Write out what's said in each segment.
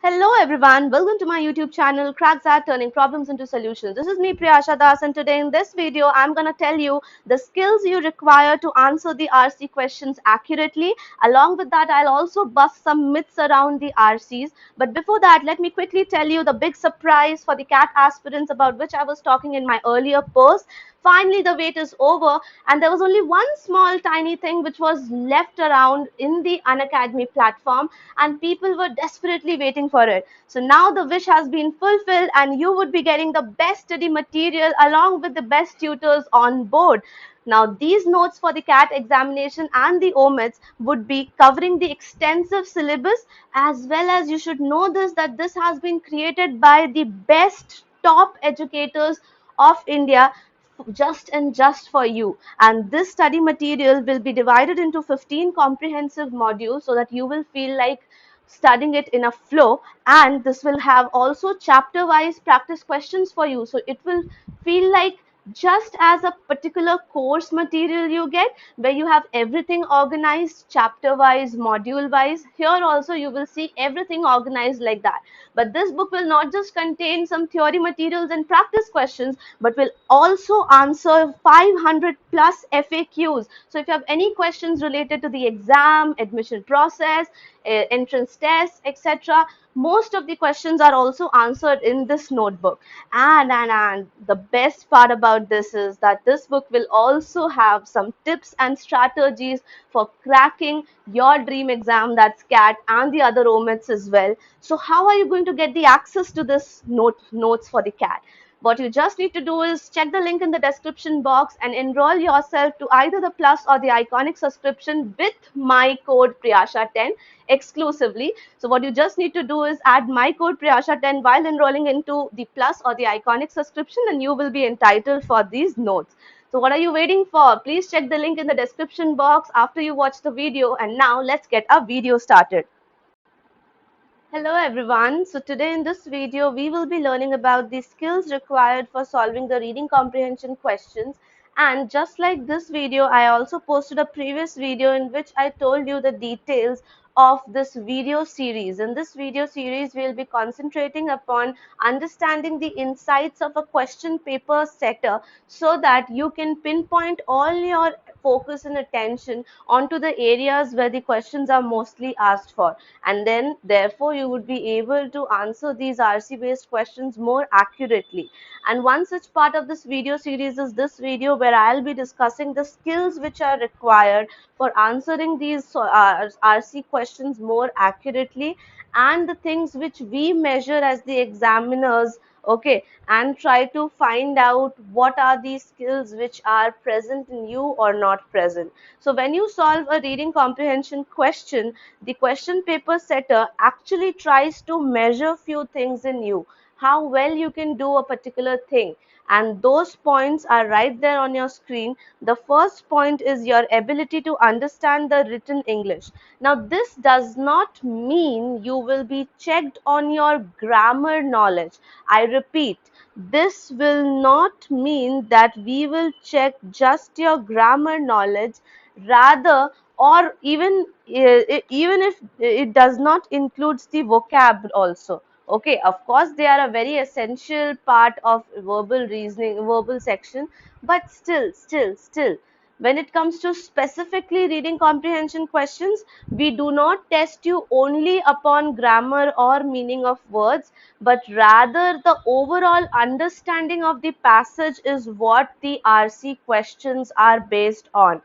Hello everyone, welcome to my YouTube channel Cracks at Turning Problems into Solutions. This is me Priyasha Das, and today in this video I'm going to tell you the skills you require to answer the RC questions accurately. Along with that, I'll also bust some myths around the RCs. But before that, let me quickly tell you the big surprise for the CAT aspirants about which I was talking in my earlier post. Finally, the wait is over, and there was only one small tiny thing which was left around in the Unacademy platform, and people were desperately waiting for it. So now the wish has been fulfilled, and you would be getting the best study material along with the best tutors on board. Now, these notes for the CAT examination and the OMITs would be covering the extensive syllabus, as well as you should know this that this has been created by the best top educators of India just for you. And this study material will be divided into 15 comprehensive modules so that you will feel like studying it in a flow, and this will have also chapter wise practice questions for you, so it will feel like just as a particular course material you get, where you have everything organized chapter wise, module wise. Here also you will see everything organized like that. But this book will not just contain some theory materials and practice questions, but will also answer 500 plus FAQs. So if you have any questions related to the exam, admission process, entrance tests, etc., most of the questions are also answered in this notebook. And the best part about this is that this book will also have some tips and strategies for cracking your dream exam, that's CAT, and the other OMITs as well. So how are you going to get the access to this notes for the CAT? What you just need to do is check the link in the description box and enroll yourself to either the Plus or the Iconic subscription with my code Priyasha10 exclusively. So what you just need to do is add my code Priyasha10 while enrolling into the Plus or the Iconic subscription, and you will be entitled for these notes. So what are you waiting for? Please check the link in the description box after you watch the video. And now let's get our video started. Hello everyone. So today in this video, we will be learning about the skills required for solving the reading comprehension questions. And just like this video, I also posted a previous video in which I told you the details of this video series. In this video series, we'll be concentrating upon understanding the insights of a question paper setter so that you can pinpoint all your focus and attention onto the areas where the questions are mostly asked for, and then therefore you would be able to answer these RC based questions more accurately. And one such part of this video series is this video, where I'll be discussing the skills which are required for answering these RC questions more accurately, and the things which we measure as the examiners, okay, and try to find out what are these skills which are present in you or not present. So when you solve a reading comprehension question, the question paper setter actually tries to measure few things in you, how well you can do a particular thing, and those points are right there on your screen. The first point is your ability to understand the written English. Now this does not mean you will be checked on your grammar knowledge. I repeat, this will not mean that we will check just your grammar knowledge, rather, or even if it does not includes the vocab also. Okay, of course they are a very essential part of verbal reasoning, verbal section, but still, when it comes to specifically reading comprehension questions, we do not test you only upon grammar or meaning of words, but rather the overall understanding of the passage is what the RC questions are based on.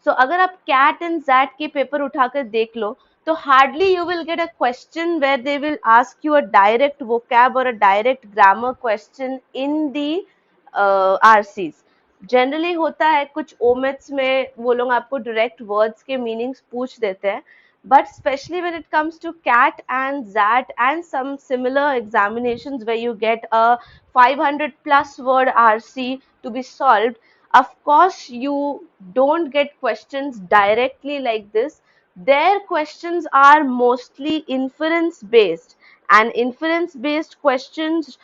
So अगर आप CAT and ZAT के paper उठाकर देख लो, तो hardly you will get a question where they will ask you a direct vocab or a direct grammar question in the RCs. Generally होता है कुछ ओमिट्स में वो लोग आपको direct words के meanings पूछ देते हैं, but especially when it comes to CAT and ZAT and some similar examinations where you get a 500 plus word RC to be solved, of course you don't get questions directly like this. Their questions are mostly inference based, and inference based questions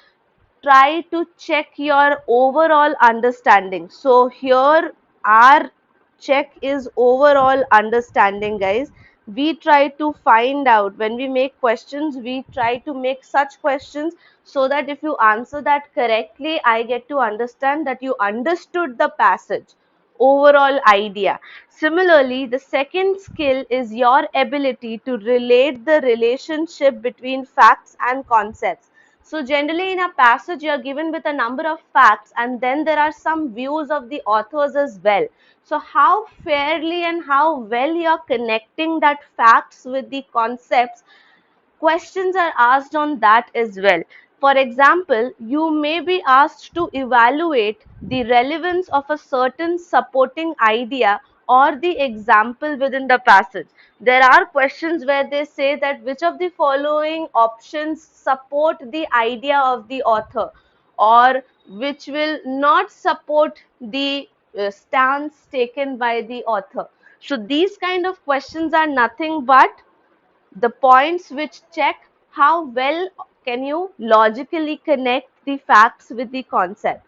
try to check your overall understanding. So here our check is overall understanding, guys. we try to find out, when we make questions, we try to make such questions so that if you answer that correctly, I get to understand that you understood the passage, overall idea. Similarly, the second skill is your ability to relate the relationship between facts and concepts. So generally in a passage, you are given with a number of facts and then there are some views of the authors as well. So how fairly and how well you are connecting that facts with the concepts, questions are asked on that as well. For example, you may be asked to evaluate the relevance of a certain supporting idea or the example within the passage. There are questions where they say that which of the following options support the idea of the author, or which will not support the stance taken by the author. So these kind of questions are nothing but the points which check how well can you logically connect the facts with the concepts.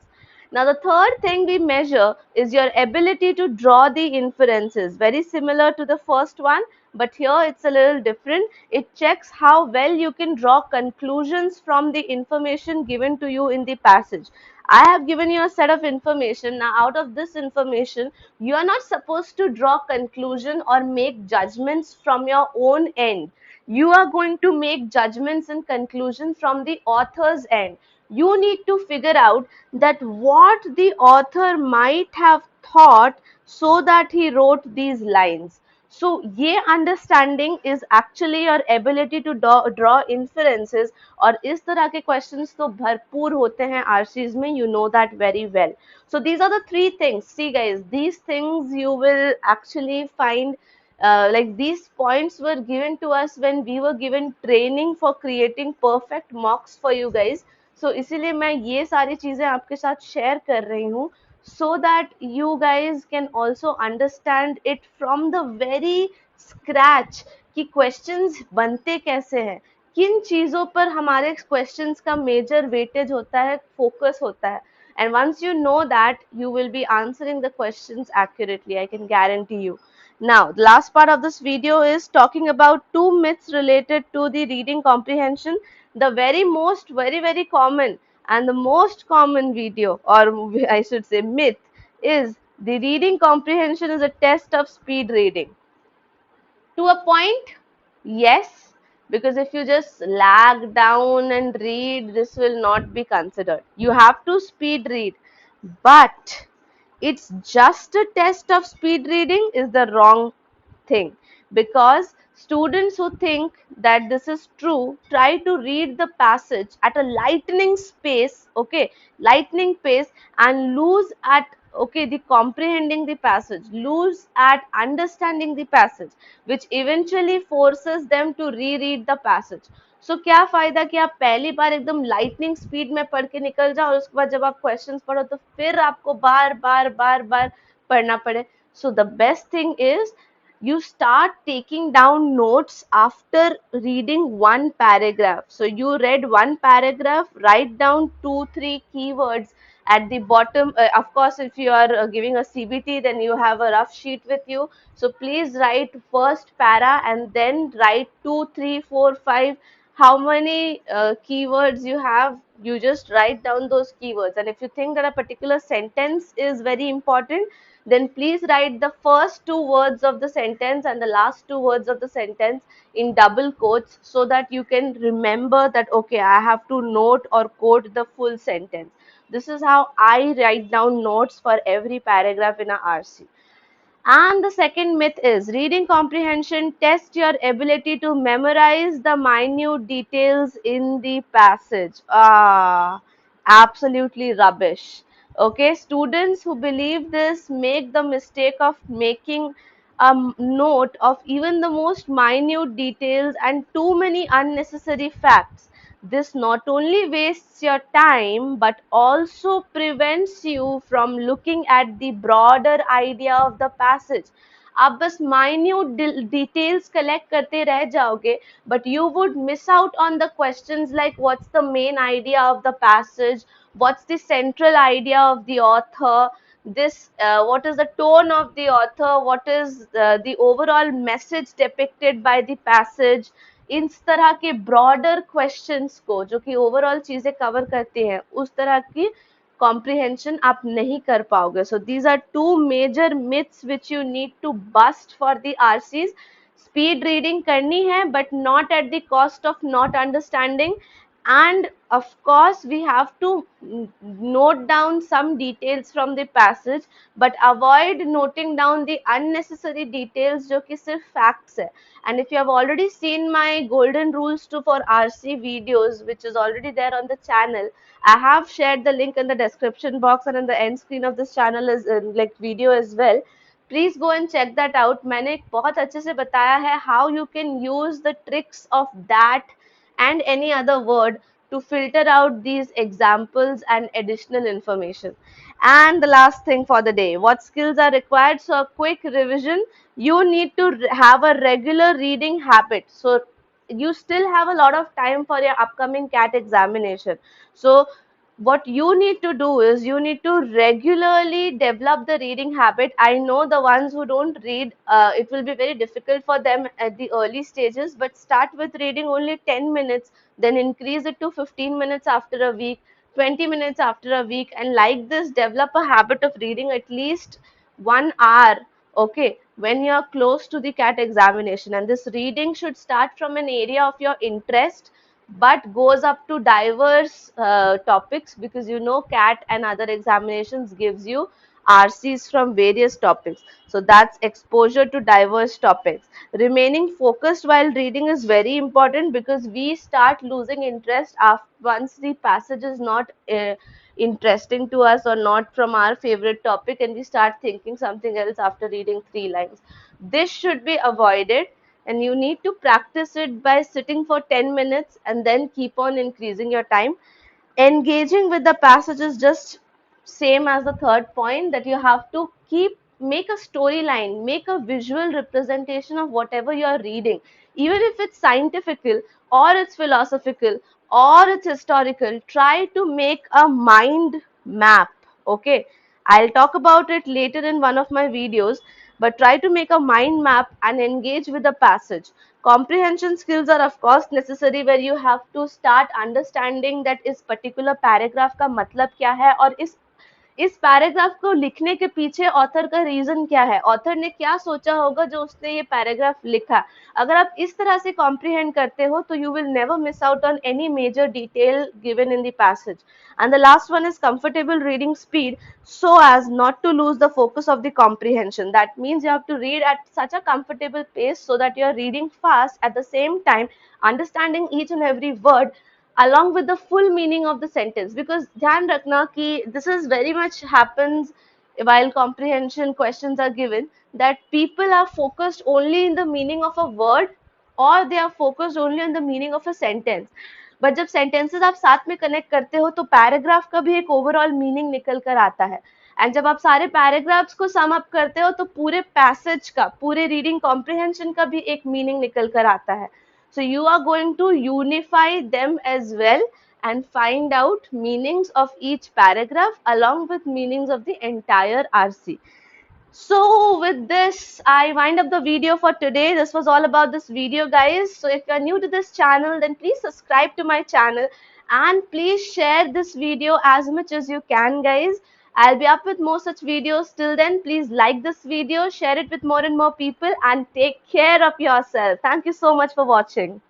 Now the third thing we measure is your ability to draw the inferences, very similar to the first one, but here it's a little different. It checks how well you can draw conclusions from the information given to you in the passage. I have given you a set of information. Now out of this information, you are not supposed to draw conclusion or make judgments from your own end. You are going to make judgments and conclusions from the author's end. You need to figure out that what the author might have thought so that he wrote these lines. So ये understanding is actually your ability to draw inferences, और इस तरह के questions तो भरपूर होते हैं RCs में, you know that very well. So these are the three things. See guys, these things you will actually find like these points were given to us when we were given training for creating perfect mocks for you guys. So इसीलिए मैं ये सारी चीजें आपके साथ share कर रही हूँ, so that you guys can also understand it from the very scratch कि questions बनते कैसे हैं, किन चीजों पर हमारे questions का major weightage होता है, focus होता है. And once you know that, you will be answering the questions accurately, I can guarantee you. Now, the last part of this video is talking about two myths related to the reading comprehension. The very common and the most common video, or I should say myth, is the reading comprehension is a test of speed reading. To a point, yes, because if you just lag down and read, this will not be considered. You have to speed read, but it's just a test of speed reading is the wrong thing, because students who think that this is true try to read the passage at a lightning pace, okay, lightning pace, and lose at the comprehending the passage, lose at understanding the passage, which eventually forces them to reread the passage. So क्या फायदा कि आप पहली बार एकदम lightning speed में पढ़ के निकल जाओ और उसके बाद जब आप क्वेश्चंस पढ़ो तो फिर आपको बार बार पढ़ना पड़े. So the best thing is you start taking down notes after reading one paragraph. So you read one paragraph, write down 2-3 keywords at the bottom. Of course, if you are giving a CBT, then you have a rough sheet with you. So please write first para and then write 2, 3, 4, 5. How many keywords you have, you just write down those keywords. And if you think that a particular sentence is very important, then please write the first 2 words of the sentence and the last 2 words of the sentence in double quotes, so that you can remember that, okay, I have to note or quote the full sentence. This is how I write down notes for every paragraph in a RC. And the second myth is reading comprehension tests your ability to memorize the minute details in the passage. Absolutely rubbish. Okay, students who believe this make the mistake of making a note of even the most minute details and too many unnecessary facts. This not only wastes your time but also prevents you from looking at the broader idea of the passage. आप बस minute details collect करते रह जाओगे, but you would miss out on the questions like what's the main idea of the passage, what's the central idea of the author, this what is the tone of the author, what is the overall message depicted by the passage, इस तरह के broader questions को जो कि overall चीजें cover करती हैं उस तरह की कॉम्प्रिहेंशन आप नहीं कर पाओगे. So these are two major myths which you need to bust for the RCs. Speed reading करनी है but not at the cost of not understanding. And of course we have to note down some details from the passage, but avoid noting down the unnecessary details जो कि सिर्फ facts है. And if you have already seen my golden rules to for RC videos which is already there on the channel, I have shared the link in the description box and in the end screen of this channel is like video as well. Please go and check that out. मैंने बहुत अच्छे से बताया है how you can use the tricks of that and any other word to filter out these examples and additional information. And the last thing for the day, what skills are required? So a quick revision, you need to have a regular reading habit. So you still have a lot of time for your upcoming CAT examination. So what you need to do is you need to regularly develop the reading habit. I know the ones who don't read, it will be very difficult for them at the early stages, but start with reading only 10 minutes, then increase it to 15 minutes after a week, 20 minutes after a week, and like this develop a habit of reading at least 1 hour, okay, when you are close to the CAT examination. And this reading should start from an area of your interest but goes up to diverse topics, because you know CAT and other examinations gives you RCs from various topics. So that's exposure to diverse topics. Remaining focused while reading is very important, because we start losing interest after once the passage is not interesting to us or not from our favorite topic, and we start thinking something else after reading 3 lines. This should be avoided, and you need to practice it by sitting for 10 minutes and then keep on increasing your time. Engaging with the passage is just same as the third point, that you have to make a storyline, make a visual representation of whatever you are reading, even if it's scientifical or it's philosophical or it's historical. Try to make a mind map. Okay, I'll talk about it later in one of my videos, but try to make a mind map and engage with the passage. Comprehension skills are of course necessary, where you have to start understanding that इस particular paragraph का मतलब क्या है और इस paragraph को लिखने के पीछे ऑथर का रीजन क्या है, ऑथर ने क्या सोचा होगा जो उसने ये पैराग्राफ लिखा. अगर आप इस तरह से कॉम्प्रिहेंड करते हो तो you will never miss out on any major detail given in the passage. And the last one is comfortable reading speed, so as not to lose the focus of the comprehension. That means you have to read at such a comfortable pace so that you are reading fast, at the same time understanding each and every word along with the full meaning of the sentence. Because ध्यान रखना कि this is very much happens while comprehension questions are given, that people are focused only in the meaning of a word or they are focused only on the meaning of a sentence. But जब sentences आप साथ में connect करते हो तो paragraph का भी एक ओवरऑल मीनिंग निकल कर आता है. एंड जब आप सारे पैराग्राफ्स को सम अप करते हो तो पूरे पैसेज का, पूरे रीडिंग कॉम्प्रिहेंशन का भी एक मीनिंग निकल कर आता है. So you are going to unify them as well and find out meanings of each paragraph along with meanings of the entire RC. So with this, I wind up the video for today. This was all about this video, guys. So if you are new to this channel, then please subscribe to my channel and please share this video as much as you can, guys. I'll be up with more such videos. Till then, please like this video, share it with more and more people, and take care of yourself. Thank you so much for watching.